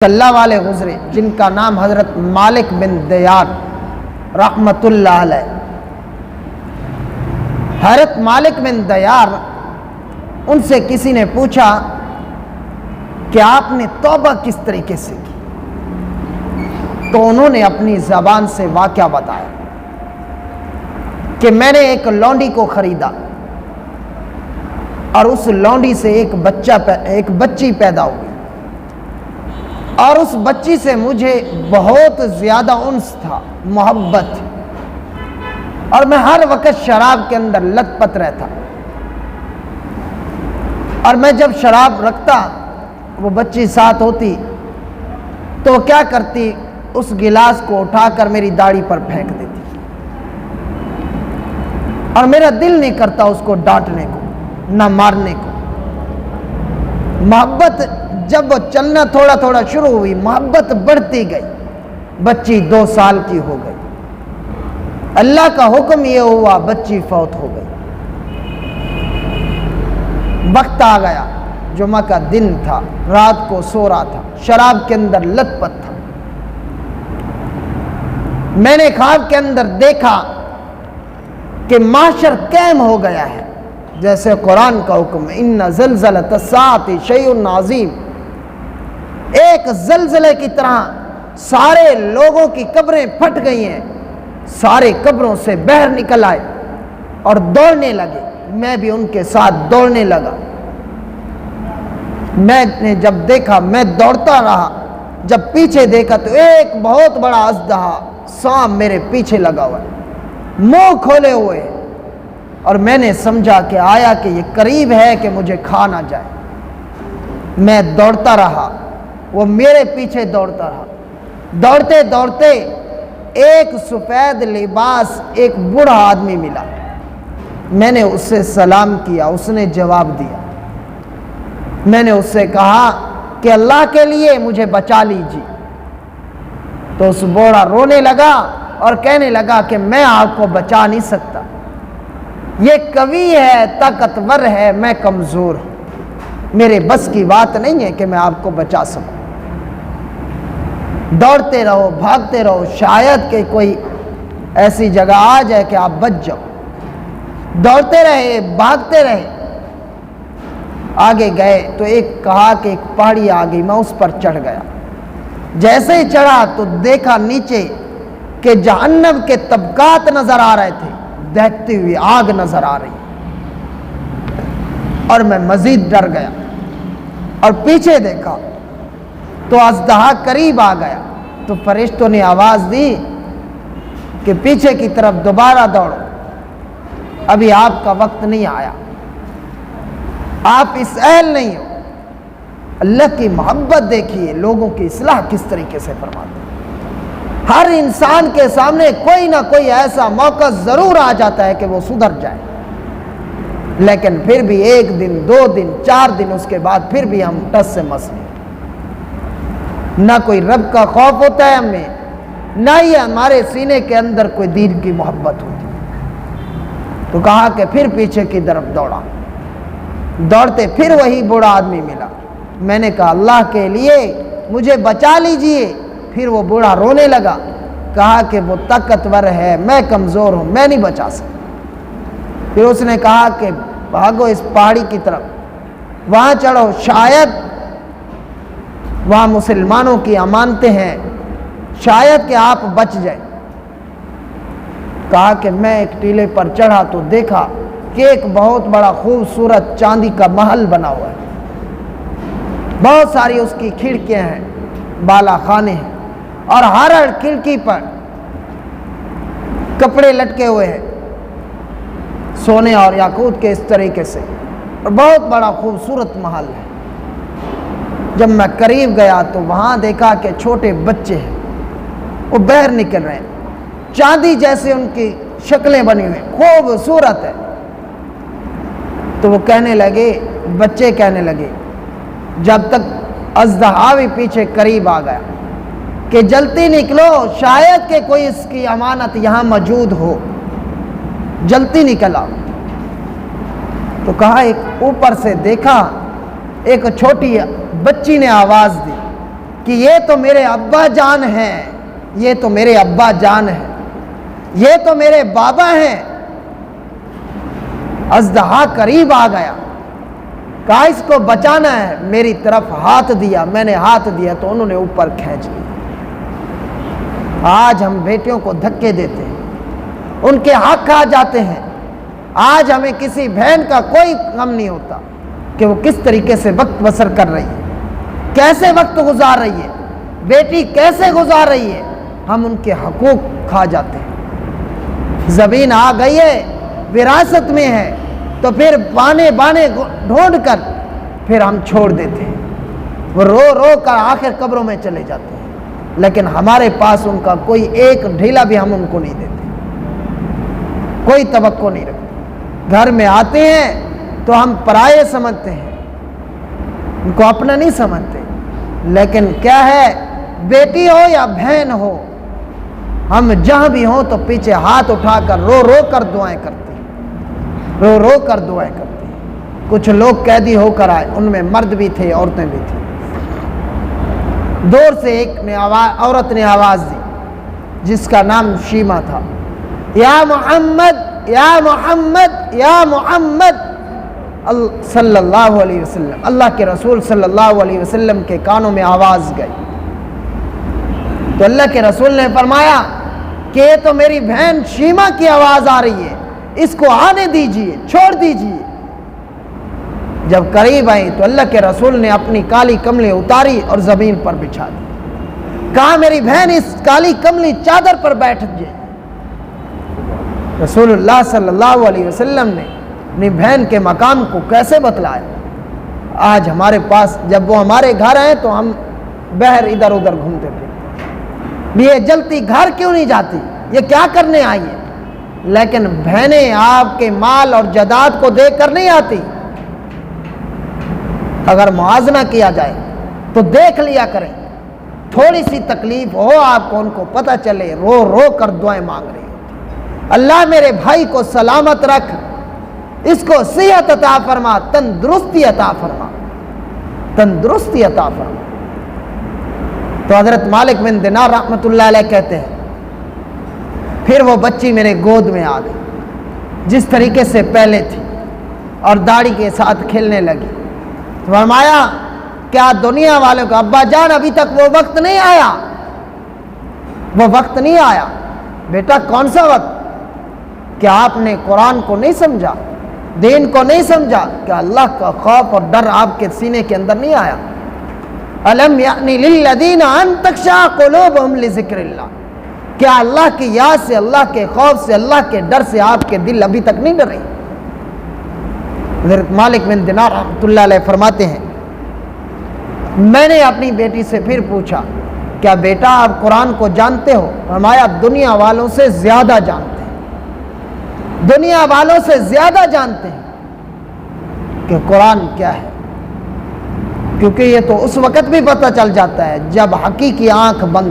اللہ والے گزرے جن کا نام حضرت مالک بن دیار رحمت اللہ علیہ۔ حضرت مالک بن دیار، ان سے کسی نے پوچھا کہ آپ نے توبہ کس طریقے سے کی، تو انہوں نے اپنی زبان سے واقعہ بتایا کہ میں نے ایک لونڈی کو خریدا اور اس لونڈی سے ایک بچی پیدا ہوئی، اور اس بچی سے مجھے بہت زیادہ انس تھا، محبت تھی، اور میں ہر وقت شراب کے اندر لت پت رہتا، اور میں جب شراب رکھتا وہ بچی ساتھ ہوتی تو وہ کیا کرتی، اس گلاس کو اٹھا کر میری داڑھی پر پھینک دیتی، اور میرا دل نہیں کرتا اس کو ڈانٹنے کو نہ مارنے کو۔ محبت جب وہ چلنا تھوڑا تھوڑا شروع ہوئی، محبت بڑھتی گئی، بچی 2 سال کی ہو گئی، اللہ کا حکم یہ ہوا بچی فوت ہو گئی۔ وقت آ گیا، جمعہ کا دن تھا، رات کو سو رہا تھا، شراب کے اندر لت پت تھا۔ میں نے خواب کے اندر دیکھا کہ محشر قائم ہو گیا ہے، جیسے قرآن کا حکم ہے، ان زلزلۃ الساعۃ شیء عظیم۔ ایک زلزلے کی طرح سارے لوگوں کی قبریں پھٹ گئی ہیں، سارے قبروں سے باہر نکل آئے اور دوڑنے لگے، میں بھی ان کے ساتھ دوڑنے لگا۔ میں نے جب دیکھا میں دوڑتا رہا، جب پیچھے دیکھا تو ایک بہت بڑا اژدہا سانپ میرے پیچھے لگا ہوا ہے، منہ کھولے ہوئے، اور میں نے سمجھا کہ آیا کہ یہ قریب ہے کہ مجھے کھا نہ جائے۔ میں دوڑتا رہا، وہ میرے پیچھے دوڑتا رہا، دوڑتے دوڑتے ایک سفید لباس ایک بوڑھا آدمی ملا، میں نے اس سے سلام کیا، اس نے جواب دیا۔ میں نے اس سے کہا کہ اللہ کے لیے مجھے بچا لیجیے، تو اس بوڑھا رونے لگا اور کہنے لگا کہ میں آپ کو بچا نہیں سکتا، یہ قوی ہے، طاقتور ہے، میں کمزور ہوں، میرے بس کی بات نہیں ہے کہ میں آپ کو بچا سکوں۔ دوڑتے رہو، بھاگتے رہو، شاید کہ کوئی ایسی جگہ آ جائے کہ آپ بچ جاؤ۔ دوڑتے رہے، بھاگتے رہے، آگے گئے تو کہا کہ ایک پہاڑی آ گئی، میں اس پر چڑھ گیا۔ جیسے ہی چڑھا تو دیکھا نیچے کہ جہنم کے طبقات نظر آ رہے تھے، دہتی ہوئی آگ نظر آ رہی، اور میں مزید ڈر گیا، اور پیچھے دیکھا تو اژدہا قریب آ گیا، تو فرشتوں نے آواز دی کہ پیچھے کی طرف دوبارہ دوڑو، ابھی آپ کا وقت نہیں آیا، آپ اس اہل نہیں ہو۔ اللہ کی محبت دیکھیے، لوگوں کی اصلاح کس طریقے سے فرماتے ہیں۔ ہر انسان کے سامنے کوئی نہ کوئی ایسا موقع ضرور آ جاتا ہے کہ وہ سدھر جائے، لیکن پھر بھی 1 دن 2 دن 4 دن اس کے بعد پھر بھی ہم ٹس سے مس ہیں۔ نہ کوئی رب کا خوف ہوتا ہے ہمیں، نہ ہی ہمارے سینے کے اندر کوئی دین کی محبت ہوتی۔ تو کہا کہ پھر پیچھے کی طرف دوڑا، دوڑتے پھر وہی بوڑھا آدمی ملا، میں نے کہا اللہ کے لیے مجھے بچا لیجئے۔ پھر وہ بوڑھا رونے لگا، کہا کہ وہ طاقتور ہے، میں کمزور ہوں، میں نہیں بچا سکتا۔ پھر اس نے کہا کہ بھاگو اس پہاڑی کی طرف، وہاں چڑھو، شاید وہاں مسلمانوں کی امانتیں ہیں، شاید کہ آپ بچ جائیں۔ کہا کہ میں ایک ٹیلے پر چڑھا تو دیکھا کہ ایک بہت بڑا خوبصورت چاندی کا محل بنا ہوا ہے، بہت ساری اس کی کھڑکیاں ہیں، بالا خانے ہیں، اور ہر کھڑکی پر کپڑے لٹکے ہوئے ہیں سونے اور یاقوت کے، اس طریقے سے، اور بہت بڑا خوبصورت محل ہے۔ جب میں قریب گیا تو وہاں دیکھا کہ چھوٹے بچے ہیں، وہ باہر نکل رہے ہیں، چاندی جیسے ان کی شکلیں بنی ہوئی، خوبصورت ہے۔ تو وہ کہنے لگے، بچے کہنے لگے، جب تک اژدہا بھی پیچھے قریب آ گیا کہ جلدی نکلو، شاید کہ کوئی اس کی امانت یہاں موجود ہو، جلدی نکلا۔ تو کہا ایک اوپر سے دیکھا، ایک چھوٹی بچی نے آواز دی کہ یہ تو میرے ابا جان ہیں، یہ تو میرے ابا جان ہیں، یہ تو میرے بابا ہیں۔ اژدہا قریب آ گیا، کہا اس کو بچانا ہے، میری طرف ہاتھ دیا، میں نے ہاتھ دیا تو انہوں نے اوپر کھینچ لیا۔ آج ہم بیٹیوں کو دھکے دیتے ہیں، ان کے حق کھا جاتے ہیں۔ آج ہمیں کسی بہن کا کوئی غم نہیں ہوتا کہ وہ کس طریقے سے وقت بسر کر رہی ہے، کیسے وقت گزار رہی ہے، بیٹی کیسے گزار رہی ہے، ہم ان کے حقوق کھا جاتے ہیں۔ زمین آ گئی ہے، وراثت میں ہے، تو پھر بانے بانے ڈھونڈ کر پھر ہم چھوڑ دیتے ہیں، وہ رو رو کر آخر قبروں میں چلے جاتے ہیں، لیکن ہمارے پاس ان کا کوئی ایک ڈھیلا بھی ہم ان کو نہیں دیتے، کوئی توقع نہیں رکھتے۔ گھر میں آتے ہیں تو ہم پرائے سمجھتے ہیں، ان کو اپنا نہیں سمجھتے، لیکن کیا ہے، بیٹی ہو یا بہن ہو، ہم جہاں بھی ہوں تو پیچھے ہاتھ اٹھا کر رو رو کر دعائیں کرتے ہیں، رو رو کر دعائیں کرتے ہیں۔ کچھ لوگ قیدی ہو کر آئے، ان میں مرد بھی تھے، عورتیں بھی تھیں۔ دور سے ایک عورت نے آواز دی جس کا نام شیما تھا، یا محمد یا محمد یا محمد صلی اللہ علیہ وسلم۔ اللہ کے رسول صلی اللہ علیہ وسلم کے کانوں میں آواز گئی تو اللہ کے رسول نے فرمایا کہ یہ تو میری بہن شیما کی آواز آ رہی ہے، اس کو آنے دیجئے، چھوڑ دیجئے۔ جب قریب آئی تو اللہ کے رسول نے اپنی کالی کملی اتاری اور زمین پر بچھا دی، کہا میری بہن اس کالی کملی چادر پر بیٹھ جائے۔ رسول اللہ صلی اللہ علیہ وسلم نے اپنی بہن کے مقام کو کیسے بتلایا۔ آج ہمارے پاس جب وہ ہمارے گھر آئے تو ہم بہر ادھر ادھر گھومتے پھرتے، یہ جلتی گھر کیوں نہیں جاتی، یہ کیا کرنے آئی ہے؟ لیکن بہنیں آپ کے مال اور جائیداد کو دیکھ کر نہیں آتی۔ اگر موازنہ کیا جائے تو دیکھ لیا کریں، تھوڑی سی تکلیف ہو آپ کو، ان کو پتہ چلے، رو رو کر دعائیں مانگ رہی ہوتی۔ اللہ میرے بھائی کو سلامت رکھ، اس کو صحت عطا فرما، تندرستی عطا فرما، تندرستی عطا فرما۔ تو حضرت مالک بن دینار رحمۃ اللہ علیہ کہتے ہیں پھر وہ بچی میرے گود میں آ گئی جس طریقے سے پہلے تھی، اور داڑھی کے ساتھ کھیلنے لگی۔ فرمایا کیا دنیا والوں کو ابا جان ابھی تک وہ وقت نہیں آیا، وہ وقت نہیں آیا؟ بیٹا کون سا وقت؟ کیا آپ نے قرآن کو نہیں سمجھا، دین کو نہیں سمجھا؟ کیا اللہ کا خوف اور ڈر آپ کے سینے کے اندر نہیں آیا؟ الم یعنی للذین ان تخشع قلوبہم لذکر اللہ، کیا اللہ کی یاد سے، اللہ کے خوف سے، اللہ کے ڈر سے آپ کے دل ابھی تک نہیں ڈرے؟ حضرت مالک بن دینار رحمۃ اللہ علیہ فرماتے ہیں میں نے اپنی بیٹی سے پھر پوچھا کیا بیٹا آپ قرآن کو جانتے ہو؟ فرمایا دنیا والوں سے زیادہ جانتے ہیں، دنیا والوں سے زیادہ جانتے ہیں کہ قرآن کیا ہے، کیونکہ یہ تو اس وقت بھی پتہ چل جاتا ہے جب حقیقی آنکھ بند